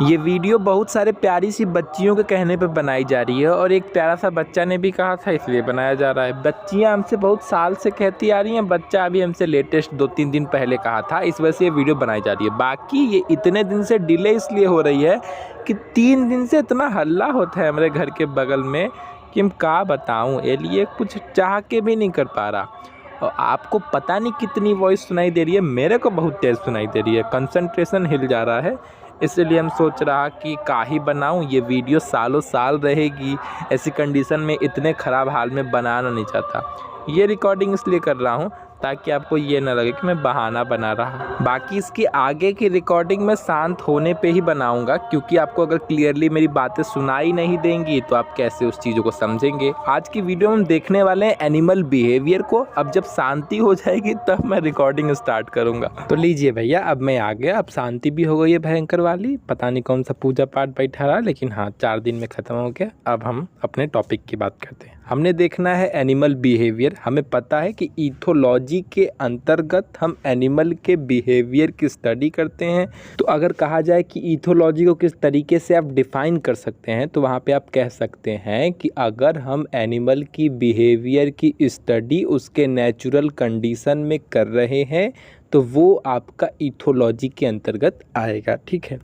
ये वीडियो बहुत सारे प्यारी सी बच्चियों के कहने पे बनाई जा रही है और एक प्यारा सा बच्चा ने भी कहा था इसलिए बनाया जा रहा है। बच्चियां हमसे बहुत साल से कहती आ रही हैं, बच्चा अभी हमसे लेटेस्ट 2-3 दिन पहले कहा था, इस वजह से ये वीडियो बनाई जा रही है। बाकी ये इतने दिन से डिले इसलिए हो रही है कि 3 दिन से इतना हल्ला होता है हमारे घर के बगल में कि हम क्या बताऊँ, ये लिए कुछ चाह के भी नहीं कर पा रहा। और आपको पता नहीं कितनी वॉइस सुनाई दे रही है, मेरे को बहुत तेज़ सुनाई दे रही है, कंसंट्रेशन हिल जा रहा है। इसलिए हम सोच रहा कि का ही बनाऊँ, ये वीडियो सालों साल रहेगी, ऐसी कंडीशन में इतने ख़राब हाल में बनाना नहीं चाहता। ये रिकॉर्डिंग इसलिए कर रहा हूँ ताकि आपको ये ना लगे कि मैं बहाना बना रहा। बाकी इसकी आगे की रिकॉर्डिंग मैं शांत होने पे ही बनाऊंगा, क्योंकि आपको अगर क्लियरली मेरी बातें सुनाई नहीं देंगी तो आप कैसे उस चीज़ों को समझेंगे। आज की वीडियो में हम देखने वाले हैं एनिमल बिहेवियर को। अब जब शांति हो जाएगी तब मैं रिकॉर्डिंग स्टार्ट करूँगा। तो लीजिए भैया, अब मैं आ गया, अब शांति भी हो गई है भयंकर वाली। पता नहीं कौन सा पूजा पाठ बैठा रहा, लेकिन हाँ 4 दिन में ख़त्म हो गया। अब हम अपने टॉपिक की बात करते हैं। हमने देखना है एनिमल बिहेवियर। हमें पता है कि ईथोलॉजी के अंतर्गत हम एनिमल के बिहेवियर की स्टडी करते हैं। तो अगर कहा जाए कि ईथोलॉजी को किस तरीके से आप डिफ़ाइन कर सकते हैं, तो वहाँ पे आप कह सकते हैं कि अगर हम एनिमल की बिहेवियर की स्टडी उसके नेचुरल कंडीशन में कर रहे हैं तो वो आपका ईथोलॉजी के अंतर्गत आएगा। ठीक है,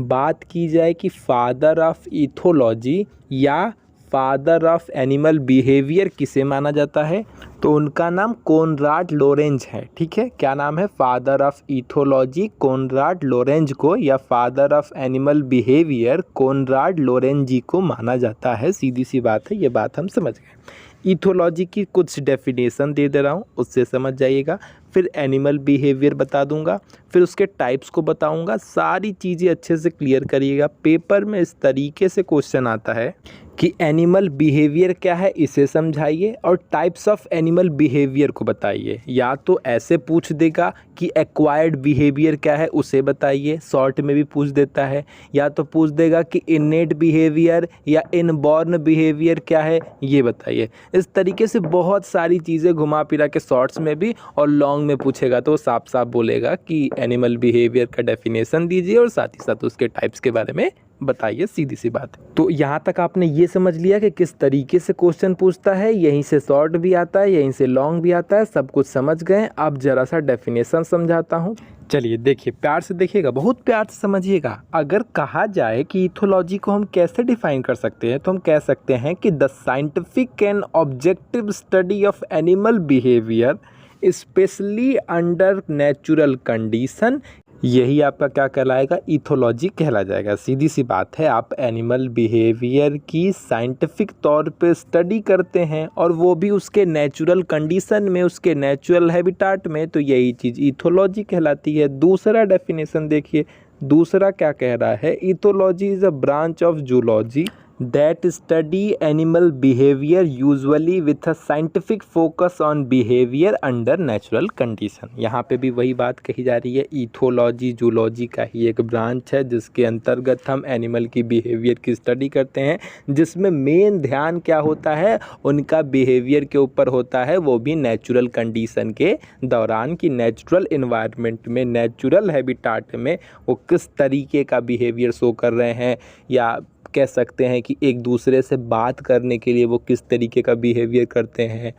बात की जाए कि फादर ऑफ ईथोलॉजी या फादर ऑफ एनिमल बिहेवियर किसे माना जाता है, तो उनका नाम कोनराड लोरेंज है। ठीक है, क्या नाम है? Father of ethology Konrad Lorenz को, या father of animal behaviour Konrad Lorenz ji को माना जाता है। सीधी सी बात है, ये बात हम समझ गए। ईथोलॉजी की कुछ डेफिनेशन दे रहा हूँ, उससे समझ जाइएगा। फिर एनिमल बिहेवियर बता दूंगा, फिर उसके टाइप्स को बताऊंगा। सारी चीज़ें अच्छे से क्लियर करिएगा। पेपर में इस तरीके से क्वेश्चन आता है कि एनिमल बिहेवियर क्या है इसे समझाइए और टाइप्स ऑफ एनिमल बिहेवियर को बताइए। या तो ऐसे पूछ देगा कि एक्वायर्ड बिहेवियर क्या है उसे बताइए, शॉर्ट में भी पूछ देता है। या तो पूछ देगा कि इनेट बिहेवियर या इनबॉर्न बिहेवियर क्या है ये बताइए। इस तरीके से बहुत सारी चीज़ें घुमा फिरा के शॉर्ट्स में भी और लॉन्ग में पूछेगा तो साफ साफ बोलेगा कि एनिमल बिहेवियर का डेफिनेशन दीजिए और साथ ही साथ उसके टाइप्स के बारे में बताइए। सीधी सी बात है। तो यहाँ तक आपने ये समझ लिया कि किस तरीके से क्वेश्चन पूछता है। यहीं से शॉर्ट भी आता है, यहीं से लॉन्ग भी आता है, सब कुछ समझ गए। अब जरा सा डेफिनेशन समझाता हूँ। चलिए देखिए, प्यार से देखिएगा, बहुत प्यार से समझिएगा। अगर कहा जाए कि ईथोलॉजी को हम कैसे डिफाइन कर सकते हैं, तो हम कह सकते हैं कि the scientific and objective study of animal behaviour specially under natural condition, यही आपका क्या कहलाएगा? ईथोलॉजी कहला जाएगा। सीधी सी बात है, आप एनिमल बिहेवियर की साइंटिफिक तौर पे स्टडी करते हैं और वो भी उसके नेचुरल कंडीशन में, उसके नेचुरल हैबिटाट में, तो यही चीज़ ईथोलॉजी कहलाती है। दूसरा डेफिनेशन देखिए, दूसरा क्या कह रहा है? Ethology is a branch of zoology that study animal behavior usually with a scientific focus on behavior under natural condition। यहाँ पे भी वही बात कही जा रही है, ईथोलॉजी जूलॉजी का ही एक ब्रांच है जिसके अंतर्गत हम एनिमल की बिहेवियर की स्टडी करते हैं, जिसमें मेन ध्यान क्या होता है? उनका बिहेवियर के ऊपर होता है, वो भी नेचुरल कंडीशन के दौरान, कि नेचुरल इन्वायरमेंट में, नेचुरल हैबिटाट में वो किस तरीके का बिहेवियर शो कर रहे हैं, या कह सकते हैं कि एक दूसरे से बात करने के लिए वो किस तरीके का बिहेवियर करते हैं,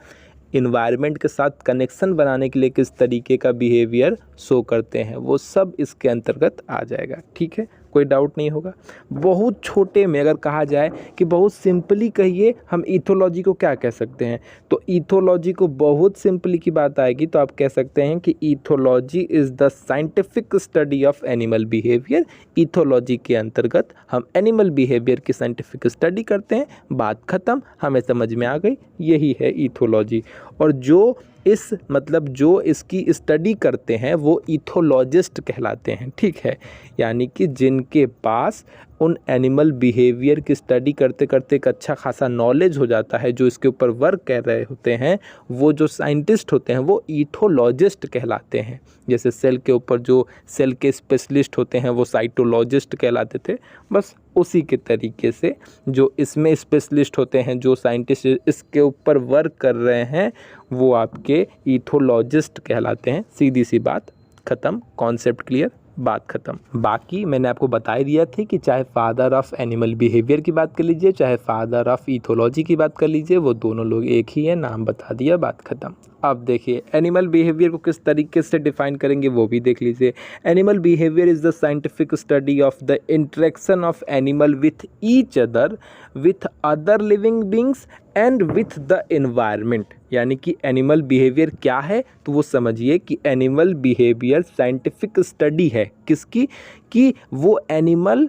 इन्वायरमेंट के साथ कनेक्शन बनाने के लिए किस तरीके का बिहेवियर शो करते हैं, वो सब इसके अंतर्गत आ जाएगा। ठीक है, कोई डाउट नहीं होगा। बहुत छोटे में अगर कहा जाए कि बहुत सिंपली कहिए हम ईथोलॉजी को क्या कह सकते हैं, तो ईथोलॉजी को बहुत सिंपली की बात आएगी तो आप कह सकते हैं कि ethology is the scientific study of animal behaviour. Ethology के अंतर्गत हम एनिमल बिहेवियर की साइंटिफिक स्टडी करते हैं। बात ख़त्म, हमें समझ में आ गई, यही है ईथोलॉजी। और जो जो इसकी स्टडी करते हैं वो ईथोलॉजिस्ट कहलाते हैं। ठीक है, यानी कि जिनके पास उन एनिमल बिहेवियर की स्टडी करते करते एक अच्छा खासा नॉलेज हो जाता है, जो इसके ऊपर वर्क कर रहे होते हैं, वो जो साइंटिस्ट होते हैं वो ईथोलॉजिस्ट कहलाते हैं। जैसे सेल के ऊपर जो सेल के स्पेशलिस्ट होते हैं वो साइटोलॉजिस्ट कहलाते थे, बस उसी के तरीके से जो इसमें स्पेशलिस्ट होते हैं, जो साइंटिस्ट इसके ऊपर वर्क कर रहे हैं, वो आपके ईथोलॉजिस्ट कहलाते हैं। सीधी सी बात, ख़त्म, कॉन्सेप्ट क्लियर। बात ख़त्म। बाकी मैंने आपको बता ही दिया था कि चाहे फादर ऑफ एनिमल बिहेवियर की बात कर लीजिए, चाहे फादर ऑफ इथोलॉजी की बात कर लीजिए, वो दोनों लोग एक ही है, नाम बता दिया, बात ख़त्म। अब देखिए एनिमल बिहेवियर को किस तरीके से डिफाइन करेंगे वो भी देख लीजिए। Animal behaviour is the scientific study of the interaction of animal with each other, with other living beings and with the environment. यानी कि एनिमल बिहेवियर क्या है, तो वो समझिए कि एनिमल बिहेवियर साइंटिफिक स्टडी है किसकी, कि वो एनिमल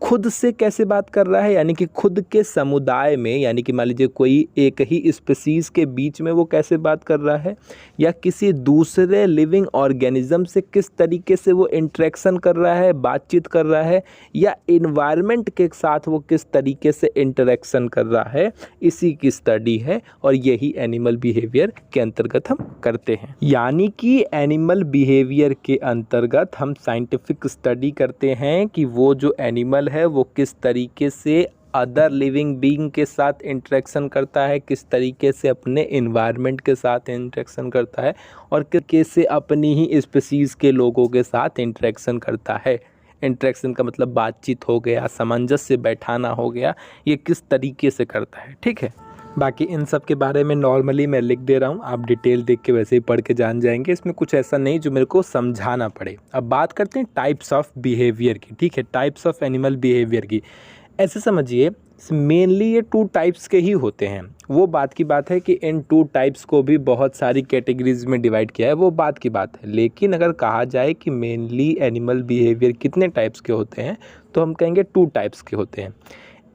खुद से कैसे बात कर रहा है, यानी कि खुद के समुदाय में, यानी कि मान लीजिए कोई एक ही स्पीसीज़ के बीच में वो कैसे बात कर रहा है, या किसी दूसरे लिविंग ऑर्गेनिज्म से किस तरीके से वो इंटरेक्शन कर रहा है, बातचीत कर रहा है, या इन्वायरमेंट के साथ वो किस तरीके से इंटरेक्शन कर रहा है, इसी की स्टडी है और यही एनिमल बिहेवियर के अंतर्गत हम करते हैं। यानी कि एनिमल बिहेवियर के अंतर्गत हम साइंटिफिक स्टडी करते हैं कि वो जो एनिमल है वो किस तरीके से अदर लिविंग बीइंग के साथ इंटरेक्शन करता है, किस तरीके से अपने इन्वायरमेंट के साथ इंटरेक्शन करता है, और किस तरीके से अपनी ही स्पीसीज़ के लोगों के साथ इंटरेक्शन करता है। इंटरेक्शन का मतलब बातचीत हो गया, सामंजस्य बैठाना हो गया, ये किस तरीके से करता है, ठीक है। बाकी इन सब के बारे में नॉर्मली मैं लिख दे रहा हूँ, आप डिटेल देख के वैसे ही पढ़ के जान जाएंगे, इसमें कुछ ऐसा नहीं जो मेरे को समझाना पड़े। अब बात करते हैं टाइप्स ऑफ बिहेवियर की, ठीक है, टाइप्स ऑफ एनिमल बिहेवियर की। ऐसे समझिए मेनली ये 2 टाइप्स के ही होते हैं। वो बात की बात है कि इन 2 टाइप्स को भी बहुत सारी कैटेगरीज में डिवाइड किया है, वो बात की बात है। लेकिन अगर कहा जाए कि मेनली एनिमल बिहेवियर कितने टाइप्स के होते हैं, तो हम कहेंगे 2 टाइप्स के होते हैं।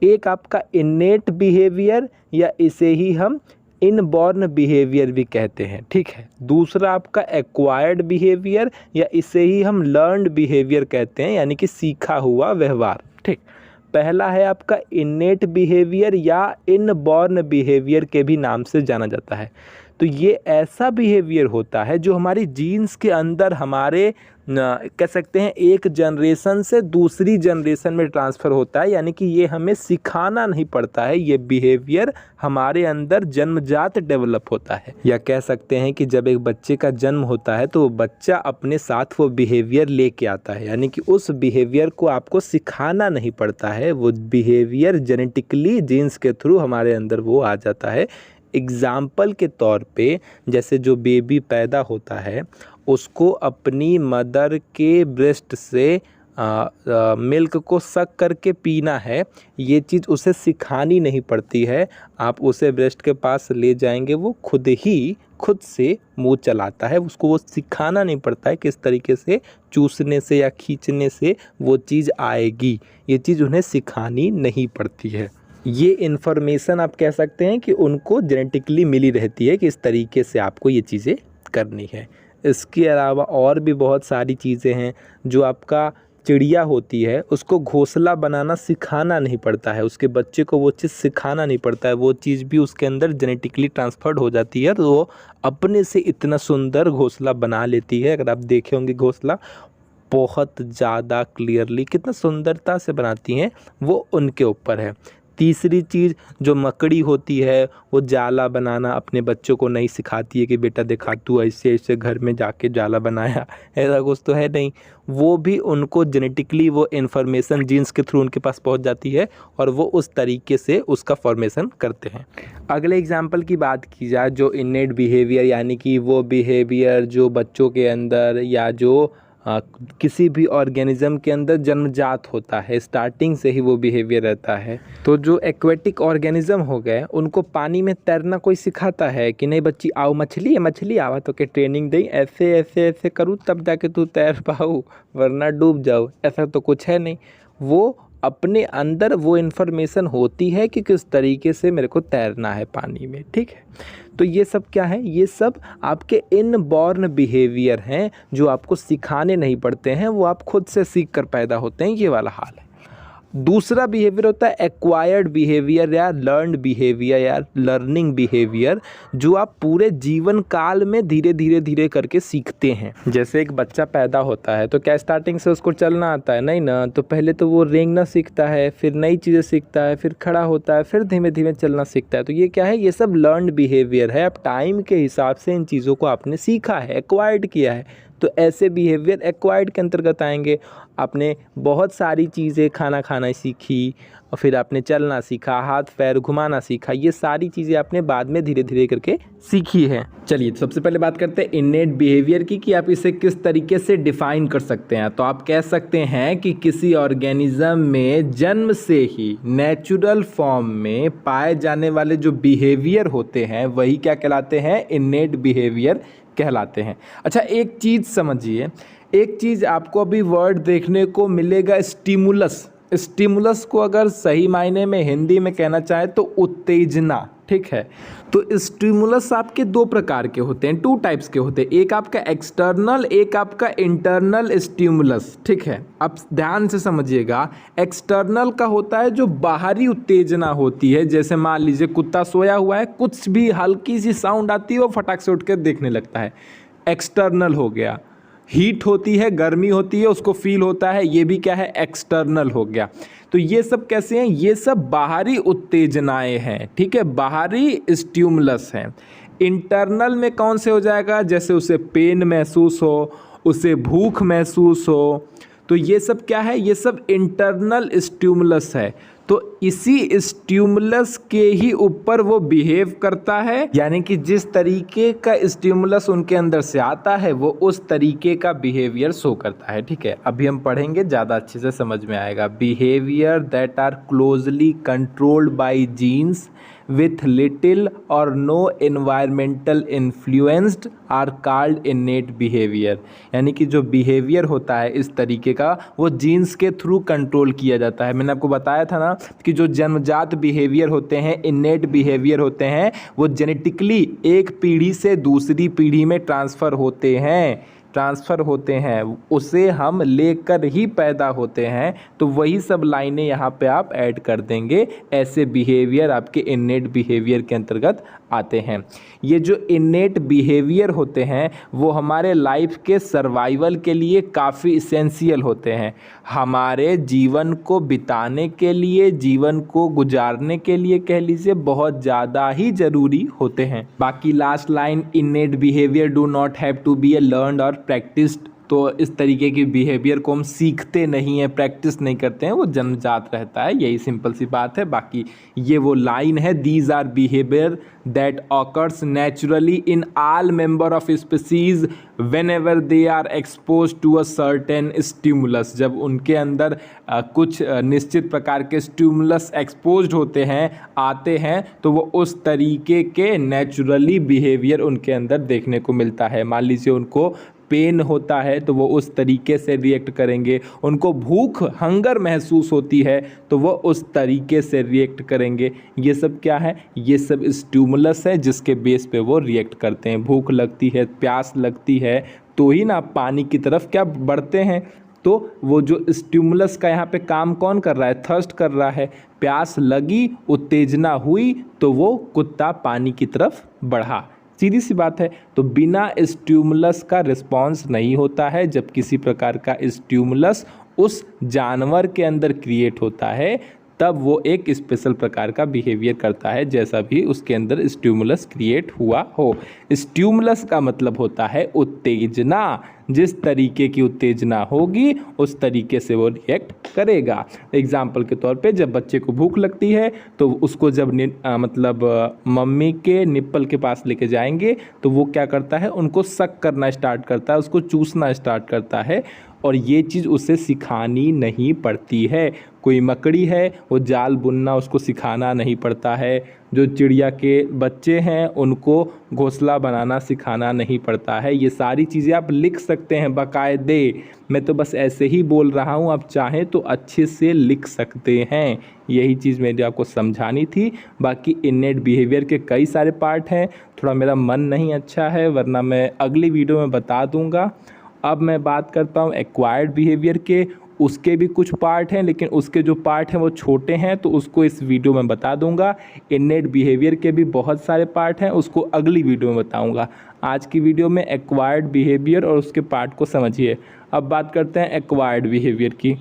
एक आपका इनेट बिहेवियर, या इसे ही हम इनबॉर्न बिहेवियर भी कहते हैं, ठीक है। दूसरा आपका एक्वायर्ड बिहेवियर, या इसे ही हम लर्नड बिहेवियर कहते हैं, यानी कि सीखा हुआ व्यवहार, ठीक। पहला है आपका इनेट बिहेवियर या इनबॉर्न बिहेवियर के भी नाम से जाना जाता है। तो ये ऐसा बिहेवियर होता है जो हमारी जीन्स के अंदर हमारे कह सकते हैं एक जनरेशन से दूसरी जनरेशन में ट्रांसफ़र होता है, यानी कि ये हमें सिखाना नहीं पड़ता है, ये बिहेवियर हमारे अंदर जन्मजात डेवलप होता है। या कह सकते हैं कि जब एक बच्चे का जन्म होता है तो वो बच्चा अपने साथ वो बिहेवियर लेके आता है, यानी कि उस बिहेवियर को आपको सिखाना नहीं पड़ता है, वो बिहेवियर जेनेटिकली जीन्स के थ्रू हमारे अंदर वो आ जाता है। एग्ज़ाम्पल के तौर पे जैसे जो बेबी पैदा होता है उसको अपनी मदर के ब्रेस्ट से मिल्क को सक करके पीना है, ये चीज़ उसे सिखानी नहीं पड़ती है। आप उसे ब्रेस्ट के पास ले जाएंगे, वो खुद से मुंह चलाता है, उसको वो सिखाना नहीं पड़ता है किस तरीके से चूसने से या खींचने से वो चीज़ आएगी, ये चीज़ उन्हें सिखानी नहीं पड़ती है। ये इन्फॉर्मेशन आप कह सकते हैं कि उनको जेनेटिकली मिली रहती है कि इस तरीके से आपको ये चीज़ें करनी है। इसके अलावा और भी बहुत सारी चीज़ें हैं। जो आपका चिड़िया होती है उसको घोंसला बनाना सिखाना नहीं पड़ता है, उसके बच्चे को वो चीज़ सिखाना नहीं पड़ता है, वो चीज़ भी उसके अंदर जेनेटिकली ट्रांसफर्ड हो जाती है, तो वो अपने से इतना सुंदर घोंसला बना लेती है। अगर आप देखे होंगे घोंसला बहुत ज़्यादा क्लियरली कितना सुंदरता से बनाती हैं, वो उनके ऊपर है। तीसरी चीज़ जो मकड़ी होती है वो जाला बनाना अपने बच्चों को नहीं सिखाती है कि बेटा देखा तू ऐसे ऐसे घर में जाके जाला बनाया, ऐसा कुछ तो है नहीं। वो भी उनको जेनेटिकली वो इन्फॉर्मेशन जीन्स के थ्रू उनके पास पहुंच जाती है और वो उस तरीके से उसका फॉर्मेशन करते हैं। अगले एग्जाम्पल की बात की जाए जो इनेट बिहेवियर, यानी कि वो बिहेवियर जो बच्चों के अंदर या जो किसी भी ऑर्गेनिज्म के अंदर जन्मजात होता है, स्टार्टिंग से ही वो बिहेवियर रहता है। तो जो एक्वेटिक ऑर्गेनिज्म हो गए उनको पानी में तैरना कोई सिखाता है कि नहीं बच्ची आओ मछली आवा तो के ट्रेनिंग दई, ऐसे ऐसे ऐसे करूँ तब जाके तू तैर पाओ वरना डूब जाओ, ऐसा तो कुछ है नहीं। वो अपने अंदर वो इन्फॉर्मेशन होती है कि किस तरीके से मेरे को तैरना है पानी में, ठीक है। तो ये सब क्या है, ये सब आपके इनबॉर्न बिहेवियर हैं जो आपको सिखाने नहीं पड़ते हैं, वो आप खुद से सीख कर पैदा होते हैं, ये वाला हाल है। दूसरा बिहेवियर होता है एक्वायर्ड बिहेवियर या लर्नड बिहेवियर या लर्निंग बिहेवियर, जो आप पूरे जीवन काल में धीरे करके सीखते हैं। जैसे एक बच्चा पैदा होता है तो क्या स्टार्टिंग से उसको चलना आता है? नहीं ना, तो पहले तो वो रेंगना सीखता है, फिर नई चीज़ें सीखता है, फिर खड़ा होता है, फिर धीमे धीमे चलना सीखता है। तो ये क्या है, ये सब लर्नड बिहेवियर है। अब टाइम के हिसाब से इन चीज़ों को आपने सीखा है, एक्वायर्ड किया है, तो ऐसे बिहेवियर एक्वायर्ड के अंतर्गत आएंगे। आपने बहुत सारी चीज़ें खाना खाना सीखी और फिर आपने चलना सीखा, हाथ पैर घुमाना सीखा, ये सारी चीज़ें आपने बाद में धीरे धीरे करके सीखी है। चलिए सबसे पहले बात करते हैं इन्नेट बिहेवियर की कि आप इसे किस तरीके से डिफाइन कर सकते हैं। तो आप कह सकते हैं कि किसी ऑर्गेनिज्म में जन्म से ही नेचुरल फॉर्म में पाए जाने वाले जो बिहेवियर होते हैं वही क्या कहलाते हैं, इन्नेट बिहेवियर कहलाते हैं। अच्छा एक चीज़ समझिए, एक चीज़ आपको अभी वर्ड देखने को मिलेगा स्टिमुलस। स्टिमुलस को अगर सही मायने में हिंदी में कहना चाहे तो उत्तेजना, ठीक है। तो स्टिमुलस आपके दो प्रकार के होते हैं, 2 टाइप्स के होते हैं, एक आपका एक्सटर्नल, एक आपका इंटरनल स्टिमुलस, ठीक है। अब ध्यान से समझिएगा, एक्सटर्नल का होता है जो बाहरी उत्तेजना होती है, जैसे मान लीजिए कुत्ता सोया हुआ है, कुछ भी हल्की सी साउंड आती है वो फटाक से उठ कर देखने लगता है, एक्सटर्नल हो गया। हीट होती है, गर्मी होती है, उसको फील होता है, ये भी क्या है, एक्सटर्नल हो गया। तो ये सब कैसे हैं, ये सब बाहरी उत्तेजनाएं हैं, ठीक है, बाहरी स्टिमुलस हैं। इंटरनल में कौन से हो जाएगा, जैसे उसे पेन महसूस हो, उसे भूख महसूस हो, तो ये सब क्या है, ये सब इंटरनल स्टिमुलस है। तो इसी स्टिमुलस के ही ऊपर वो बिहेव करता है, यानी कि जिस तरीके का स्टिमुलस उनके अंदर से आता है वो उस तरीके का बिहेवियर शो करता है, ठीक है। अभी हम पढ़ेंगे, ज़्यादा अच्छे से समझ में आएगा। Behaviour that are closely controlled by genes with little or no environmental influenced are called innate behavior। यानी कि जो बिहेवियर होता है इस तरीके का वो जीन्स के थ्रू कंट्रोल किया जाता है। मैंने आपको बताया था ना कि जो जन्मजात बिहेवियर होते हैं, इन्नेट बिहेवियर होते हैं, वो जेनेटिकली एक पीढ़ी से दूसरी पीढ़ी में ट्रांसफ़र होते हैं, उसे हम लेकर ही पैदा होते हैं। तो वही सब लाइनें यहाँ पे आप ऐड कर देंगे, ऐसे बिहेवियर आपके इन्नेट बिहेवियर के अंतर्गत आते हैं। ये जो इन्नेट बिहेवियर होते हैं वो हमारे लाइफ के सर्वाइवल के लिए काफ़ी इसेंशियल होते हैं, हमारे जीवन को बिताने के लिए, जीवन को गुजारने के लिए कह लीजिए बहुत ज़्यादा ही ज़रूरी होते हैं। बाकी last line, innate behaviour do not have to be a learned और प्रैक्टिस्ड। तो इस तरीके की बिहेवियर को हम सीखते नहीं हैं, प्रैक्टिस नहीं करते हैं, वो जन्मजात रहता है, यही सिंपल सी बात है। बाकी ये वो लाइन है, these are behaviour that occurs naturally in all member of species whenever they are expose to a certain stimulus. जब उनके अंदर कुछ निश्चित प्रकार के स्टिमुलस एक्सपोज्ड होते हैं, आते हैं, तो वो उस तरीके के नेचुरली बिहेवियर उनके अंदर देखने को मिलता है। मान लीजिए उनको पेन होता है तो वो उस तरीके से रिएक्ट करेंगे, उनको भूख हंगर महसूस होती है तो वो उस तरीके से रिएक्ट करेंगे। ये सब क्या है, ये सब स्टिमुलस है जिसके बेस पे वो रिएक्ट करते हैं। भूख लगती है, प्यास लगती है तो ही ना पानी की तरफ क्या बढ़ते हैं। तो वो जो स्टिमुलस का यहाँ पे काम कौन कर रहा है, थर्स्ट कर रहा है। प्यास लगी, उत्तेजना हुई तो वो कुत्ता पानी की तरफ बढ़ा, सीधी सी बात है। तो बिना स्टिमुलस का रिस्पॉन्स नहीं होता है। जब किसी प्रकार का स्टिमुलस उस जानवर के अंदर क्रिएट होता है तब वो एक स्पेशल प्रकार का बिहेवियर करता है, जैसा भी उसके अंदर स्टिमुलस क्रिएट हुआ हो। स्टिमुलस का मतलब होता है उत्तेजना, जिस तरीके की उत्तेजना होगी उस तरीके से वो रिएक्ट करेगा। एग्जाम्पल के तौर पे जब बच्चे को भूख लगती है तो उसको जब मम्मी के निप्पल के पास लेके जाएंगे तो वो क्या करता है, उनको सक करना स्टार्ट करता है, उसको चूसना स्टार्ट करता है। और ये चीज़ उसे सिखानी नहीं पड़ती है। कोई मकड़ी है, वो जाल बुनना उसको सिखाना नहीं पड़ता है। जो चिड़िया के बच्चे हैं उनको घोंसला बनाना सिखाना नहीं पड़ता है। ये सारी चीज़ें आप लिख सकते हैं बाकायदे। मैं तो बस ऐसे ही बोल रहा हूँ, आप चाहें तो अच्छे से लिख सकते हैं। यही चीज़ मेरी आपको समझानी थी। बाकी इन्नेट बिहेवियर के कई सारे पार्ट हैं। थोड़ा मेरा मन नहीं अच्छा है, वरना मैं अगली वीडियो में बता दूँगा। अब मैं बात करता हूँ एक्वायर्ड बिहेवियर के। उसके भी कुछ पार्ट हैं, लेकिन उसके जो पार्ट हैं वो छोटे हैं, तो उसको इस वीडियो में बता दूंगा। इन्नेट बिहेवियर के भी बहुत सारे पार्ट हैं, उसको अगली वीडियो में बताऊंगा। आज की वीडियो में एक्वायर्ड बिहेवियर और उसके पार्ट को समझिए। अब बात करते हैं एक्वायर्ड बिहेवियर की।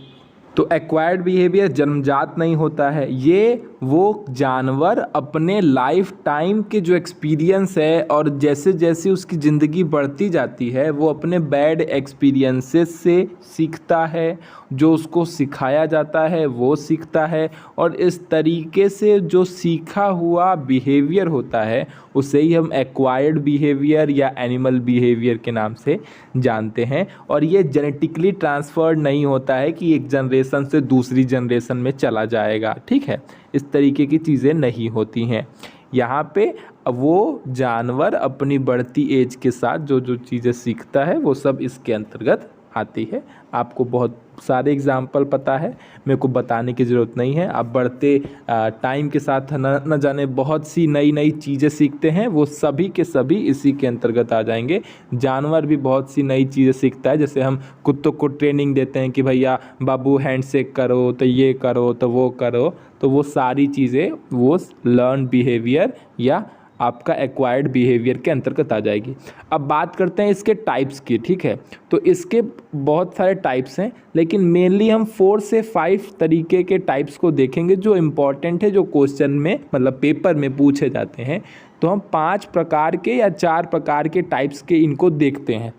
तो एक्वायर्ड बिहेवियर जन्मजात नहीं होता है, ये वो जानवर अपने लाइफ टाइम के जो एक्सपीरियंस है और जैसे जैसे उसकी ज़िंदगी बढ़ती जाती है वो अपने बैड एक्सपीरियंसेस से सीखता है, जो उसको सिखाया जाता है वो सीखता है, और इस तरीके से जो सीखा हुआ बिहेवियर होता है उसे ही हम एक्वायर्ड बिहेवियर या एनिमल बिहेवियर के नाम से जानते हैं। और ये जेनेटिकली ट्रांसफर्ड नहीं होता है कि एक जनरेशन से दूसरी जनरेशन में चला जाएगा, ठीक है, इस तरीके की चीज़ें नहीं होती हैं। यहाँ पे वो जानवर अपनी बढ़ती एज के साथ जो जो चीज़ें सीखता है वो सब इसके अंतर्गत आती है। आपको बहुत सारे एग्जाम्पल पता है, मेरे को बताने की ज़रूरत नहीं है। आप बढ़ते टाइम के साथ न जाने बहुत सी नई नई चीज़ें सीखते हैं, वो सभी के सभी इसी के अंतर्गत आ जाएंगे। जानवर भी बहुत सी नई चीज़ें सीखता है, जैसे हम कुत्तों को ट्रेनिंग देते हैं कि भैया बाबू हैंडशेक करो, तो ये करो, तो वो करो, तो वो सारी चीज़ें वो लर्न बिहेवियर या आपका एक्वायर्ड बिहेवियर के अंतर्गत आ जाएगी। अब बात करते हैं इसके टाइप्स की, ठीक है। तो इसके बहुत सारे टाइप्स हैं, लेकिन मेनली हम 4 से 5 तरीके के टाइप्स को देखेंगे जो इम्पॉर्टेंट है, जो क्वेश्चन में मतलब पेपर में पूछे जाते हैं। तो हम 5 प्रकार के या 4 प्रकार के टाइप्स के इनको देखते हैं।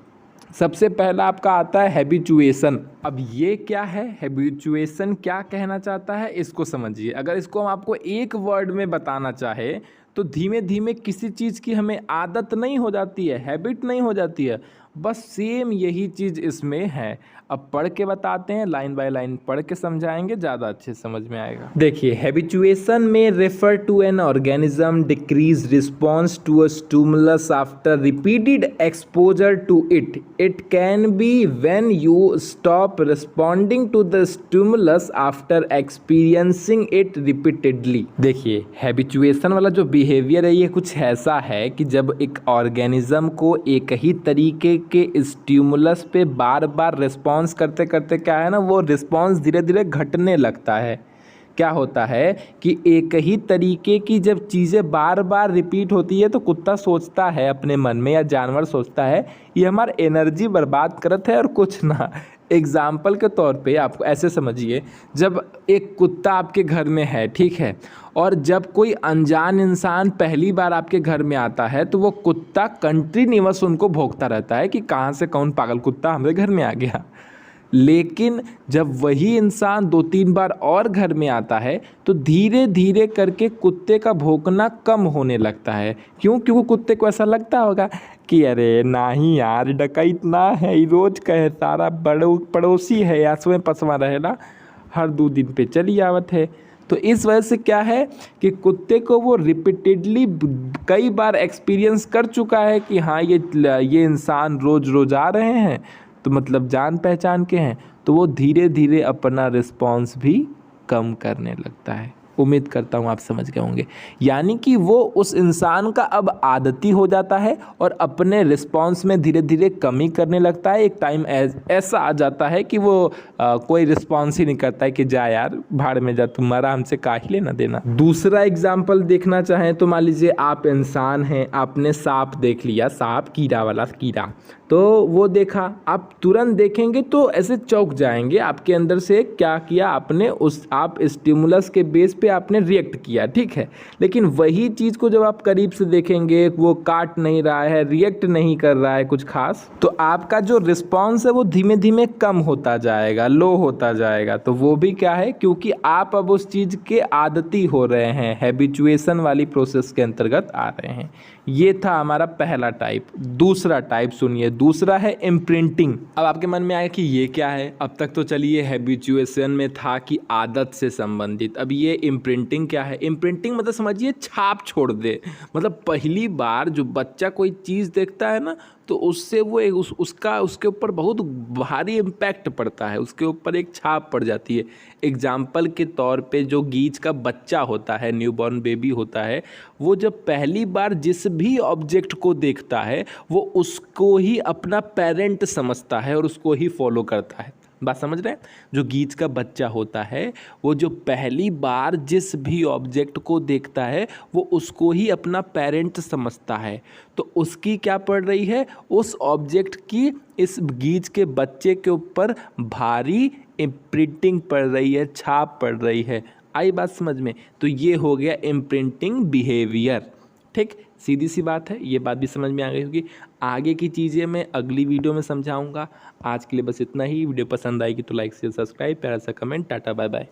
सबसे पहला आपका आता है हैबिचुएशन। अब ये क्या है, हैबिचुएशन क्या कहना चाहता है इसको समझिए। अगर इसको हम आपको एक वर्ड में बताना चाहे तो धीमे धीमे किसी चीज़ की हमें आदत नहीं हो जाती है, हैबिट नहीं हो जाती है, बस सेम यही चीज़ इसमें है। अब पढ़ के बताते हैं, लाइन बाय लाइन पढ़ के समझाएंगे, ज़्यादा अच्छे समझ में आएगा। देखिए, हैबिचुएशन में refer to an organism decrease response to a stimulus after repeated exposure to it. It can be when you stop responding to the stimulus after experiencing it repeatedly. देखिए, हैबिचुएशन वाला जो बिहेवियर है ये कुछ ऐसा है कि जब एक ऑर्गेनिज्म को एक ही तरीके के स्टिमुलस पे बार बार रिस्पॉन्स करते करते क्या है ना, वो रिस्पॉन्स धीरे धीरे घटने लगता है। क्या होता है कि एक ही तरीके की जब चीज़ें बार बार रिपीट होती है तो कुत्ता सोचता है अपने मन में या जानवर सोचता है ये हमारा एनर्जी बर्बाद करता है और कुछ ना। एग्जाम्पल के तौर पे आपको ऐसे समझिए, जब एक कुत्ता आपके घर में है, ठीक है, और जब कोई अनजान इंसान पहली बार आपके घर में आता है तो वो कुत्ता कंटिन्यूअस उनको भौंकता रहता है कि कहाँ से कौन पागल कुत्ता हमारे घर में आ गया। लेकिन जब वही इंसान 2-3 बार और घर में आता है तो धीरे धीरे करके कुत्ते का भौंकना कम होने लगता है। क्यों? क्योंकि कुत्ते को ऐसा लगता होगा कि अरे नहीं यार, डकैत ना है, रोज़ कहे सारा पड़ोसी है या स्वयं पसवा रहेला, हर 2 दिन पे चली आवत है। तो इस वजह से क्या है कि कुत्ते को वो रिपीटेडली कई बार एक्सपीरियंस कर चुका है कि हाँ ये इंसान रोज़ रोज़ आ रहे हैं, तो मतलब जान पहचान के हैं, तो वो धीरे धीरे अपना रिस्पॉन्स भी कम करने लगता है। उम्मीद करता हूँ आप समझ गए होंगे। यानी कि वो उस इंसान का अब आदती हो जाता है और अपने रिस्पॉन्स में धीरे धीरे कमी करने लगता है। एक टाइम ऐसा आ जाता है कि वो कोई रिस्पॉन्स ही नहीं करता है कि जा यार भाड़ में जा, तुम्हारा हमसे काहे लेना देना। दूसरा एग्जाम्पल देखना चाहें तो मान लीजिए आप इंसान हैं, आपने सांप देख लिया, सांप कीड़ा वाला कीड़ा, तो वो देखा, आप तुरंत देखेंगे तो ऐसे चौंक जाएंगे। आपके अंदर से क्या किया आपने, आप स्टिमुलस के बेस पे आपने रिएक्ट किया, ठीक है। लेकिन वही चीज़ को जब आप करीब से देखेंगे, वो काट नहीं रहा है, रिएक्ट नहीं कर रहा है कुछ खास, तो आपका जो रिस्पॉन्स है वो धीमे धीमे कम होता जाएगा, लो होता जाएगा। तो वो भी क्या है, क्योंकि आप अब उस चीज़ के आदती हो रहे हैं, हैबिचुएशन वाली प्रोसेस के अंतर्गत आ रहे हैं। ये था हमारा पहला टाइप। दूसरा टाइप सुनिए, दूसरा है इम्प्रिंटिंग। अब आपके मन में आया कि ये क्या है। अब तक तो चलिए हैबिचुएशन में था कि आदत से संबंधित, अब ये इम्प्रिंटिंग क्या है। इम्प्रिंटिंग मतलब समझिए छाप छोड़ दे, मतलब पहली बार जो बच्चा कोई चीज़ देखता है ना तो उससे वो उसके ऊपर बहुत भारी इम्पैक्ट पड़ता है, उसके ऊपर एक छाप पड़ जाती है। एग्जाम्पल के तौर पे जो गीज का बच्चा होता है, न्यूबॉर्न बेबी होता है, वो जब पहली बार जिस भी ऑब्जेक्ट को देखता है वो उसको ही अपना पेरेंट समझता है और उसको ही फॉलो करता है। बात समझ रहे हैं? जो गीज का बच्चा होता है वो जो पहली बार जिस भी ऑब्जेक्ट को देखता है वो उसको ही अपना पेरेंट समझता है। तो उसकी क्या पड़ रही है, उस ऑब्जेक्ट की इस गीज के बच्चे के ऊपर भारी इम्प्रिंटिंग पड़ रही है, छाप पड़ रही है। आई बात समझ में? तो ये हो गया इम्प्रिंटिंग बिहेवियर। ठीक, सीधी सी बात है, ये बात भी समझ में आ गई होगी। आगे की चीज़ें मैं अगली वीडियो में समझाऊंगा। आज के लिए बस इतना ही। वीडियो पसंद आएगी तो लाइक शेयर सब्सक्राइब, प्यारा सा कमेंट। Tata bye bye.